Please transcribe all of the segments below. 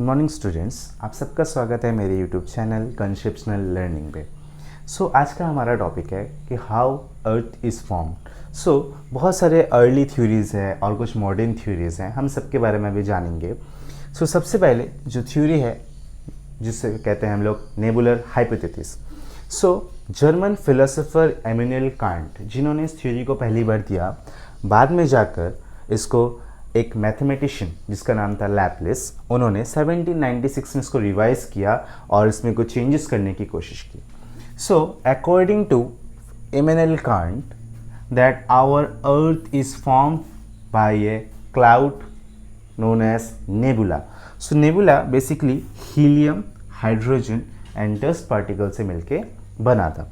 Good morning students, आप सबका स्वागत है मेरे यूट्यूब चैनल कंसेप्शनल लर्निंग पे। आज का हमारा टॉपिक है कि हाउ अर्थ इज़ फॉर्म्ड। बहुत सारे अर्ली थ्योरीज़ हैं और कुछ मॉडर्न थ्योरीज़ हैं, हम सबके बारे में भी जानेंगे। सबसे पहले जो थ्योरी है जिसे कहते हैं हम लोग nebular hypothesis. German philosopher Immanuel Kant, जिन्होंने इस थ्योरी को पहली बार दिया, बाद में जाकर इसको एक मैथमेटिशियन जिसका नाम था लैपलेस, उन्होंने 1796 में इसको रिवाइज किया और इसमें कुछ चेंजेस करने की कोशिश की। According to Immanuel Kant that our earth is formed by a cloud known as nebula. Nebula basically helium, hydrogen and dust particle से मिलके बना था।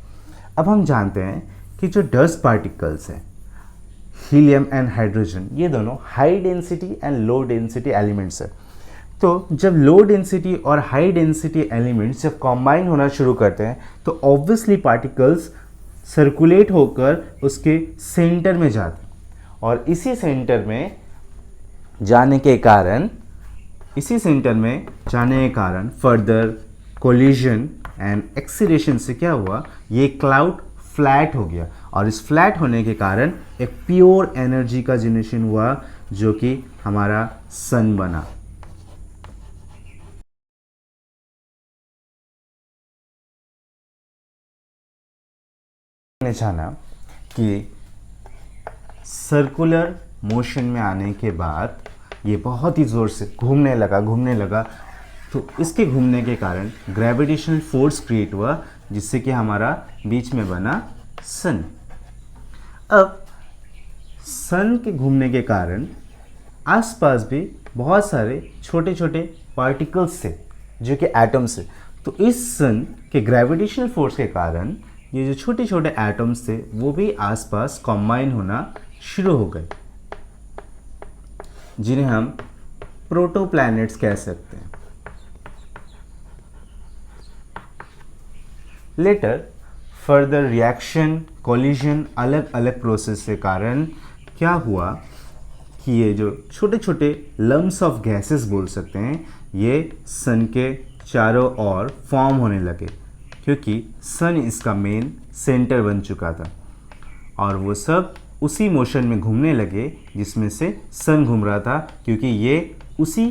अब हम जानते हैं कि जो डस्ट पार्टिकल्स हैं, हीलियम एंड हाइड्रोजन, ये दोनों high density and low density elements है। जब लो डेंसिटी और हाई डेंसिटी एलिमेंट्स जब कॉम्बाइन होना शुरू करते हैं तो ऑब्वियसली पार्टिकल्स सर्कुलेट होकर उसके सेंटर में जाते हैं और इसी सेंटर में जाने के कारण फर्दर कोलिजन एंड एक्सीलरेशन से क्या हुआ, ये क्लाउड फ्लैट हो गया और इस फ्लैट होने के कारण एक प्योर एनर्जी का जनरेशन हुआ जो कि हमारा सन बना। मैंने जाना कि सर्कुलर मोशन में आने के बाद ये बहुत ही ज़ोर से घूमने लगा। तो इसके घूमने के कारण ग्रेविटेशनल फोर्स क्रिएट हुआ जिससे कि हमारा बीच में बना सन। अब सन के घूमने के कारण आसपास भी बहुत सारे छोटे छोटे पार्टिकल्स थे जो कि एटम्स थे। तो इस सन के ग्रेविटेशनल फोर्स के कारण ये जो छोटे छोटे एटम्स थे वो भी आसपास कॉम्बाइन होना शुरू हो गए, जिन्हें हम प्रोटोप्लैनेट्स कह सकते हैं। लेटर फर्दर रिएक्शन, कोलिजन, अलग अलग प्रोसेस के कारण क्या हुआ कि ये जो छोटे छोटे लम्स ऑफ गैसेस बोल सकते हैं, ये सन के चारों ओर फॉर्म होने लगे क्योंकि सन इसका मेन सेंटर बन चुका था और वो सब उसी मोशन में घूमने लगे जिसमें से सन घूम रहा था, क्योंकि ये उसी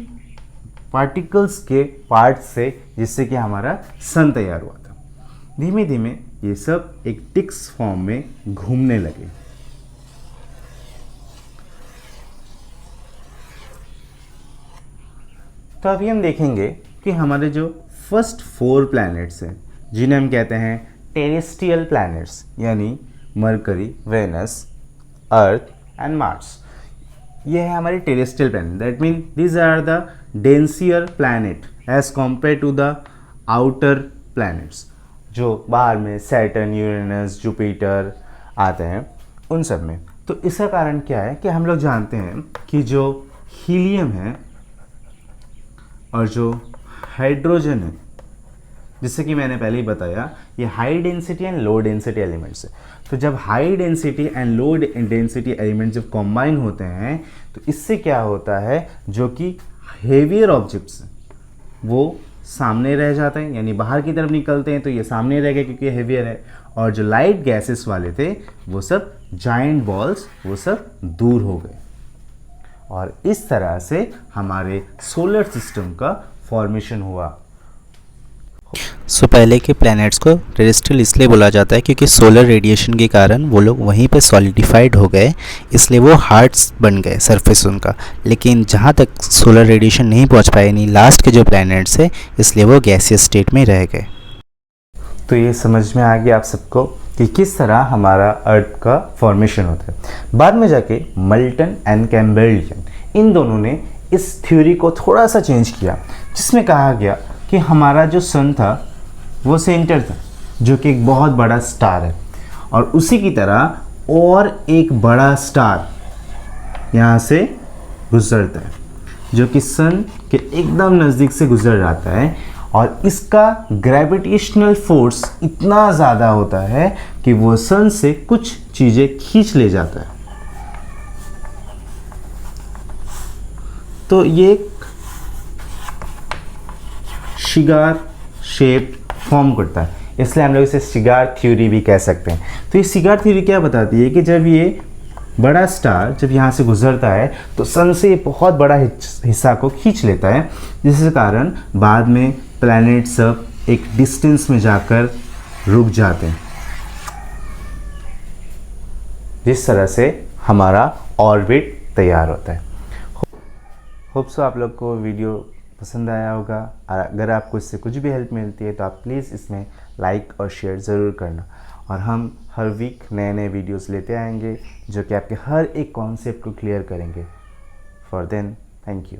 पार्टिकल्स के पार्ट से जिससे कि हमारा सन तैयार हुआ था। धीमे धीमे ये सब एक डिस्क फॉर्म में घूमने लगे। तो अभी हम देखेंगे कि हमारे जो फर्स्ट 4 प्लैनेट्स हैं जिन्हें हम कहते हैं टेरेस्ट्रियल प्लैनेट्स, यानी Mercury, Venus, Earth and Mars, ये है हमारे terrestrial planet. That mean these are the denser planet as compare to the outer planets, जो बाहर में सैटर्न, यूरेनस, जुपिटर आते हैं उन सब में। तो इसका कारण क्या है कि हम लोग जानते हैं कि जो हीलियम है और जो हाइड्रोजन है, जिससे कि मैंने पहले ही बताया, ये high density and low density elements है। तो जब high density and low density elements जब कॉम्बाइन होते हैं तो इससे क्या होता है, जो कि हेवियर ऑब्जेक्ट्स वो सामने रह जाते हैं, यानी बाहर की तरफ निकलते हैं तो ये सामने रह गए क्योंकि हेवियर है, और जो लाइट गैसेस वाले थे वो सब जायंट बॉल्स वो सब दूर हो गए और इस तरह से हमारे सोलर सिस्टम का फॉर्मेशन हुआ। पहले के प्लैनेट्स को टेरेस्ट्रियल इसलिए बोला जाता है क्योंकि सोलर रेडिएशन के कारण वो लोग वहीं पे सॉलिडिफाइड हो गए, इसलिए वो हार्ड्स बन गए सरफेस उनका। लेकिन जहाँ तक सोलर रेडिएशन नहीं पहुँच पाए, नहीं लास्ट के जो प्लैनेट्स है, इसलिए वो गैसियस स्टेट में रह गए। तो ये समझ में आ गया आप सबको कि किस तरह हमारा अर्थ का फॉर्मेशन होता है। बाद में जाके मल्टन एंड कैम्बर्लियन, इन दोनों ने इस थ्योरी को थोड़ा सा चेंज किया, जिसमें कहा गया कि हमारा जो सन था वो सेंटर था, जो कि एक बहुत बड़ा स्टार है, और उसी की तरह और एक बड़ा स्टार यहाँ से गुजरता है जो कि सन के एकदम नज़दीक से गुजर जाता है, और इसका ग्रेविटेशनल फोर्स इतना ज़्यादा होता है कि वो सन से कुछ चीज़ें खींच ले जाता है। तो ये शिगार शेप फॉर्म करता है, इसलिए हम लोग इसे शिगार थ्योरी भी कह सकते हैं। तो ये शिगार थ्योरी क्या बताती है कि जब ये बड़ा स्टार जब यहाँ से गुजरता है तो सन से बहुत बड़ा हिस्सा को खींच लेता है, जिसके कारण बाद में प्लैनेट सब एक डिस्टेंस में जाकर रुक जाते हैं, जिस तरह से हमारा ऑर्बिट तैयार होता है। होप सो आप लोग को वीडियो पसंद आया होगा। अगर आपको इससे कुछ भी हेल्प मिलती है तो आप प्लीज़ इसमें लाइक और शेयर ज़रूर करना, और हम हर वीक नए नए वीडियोस लेते आएंगे जो कि आपके हर एक कॉन्सेप्ट को क्लियर करेंगे। For then, thank you.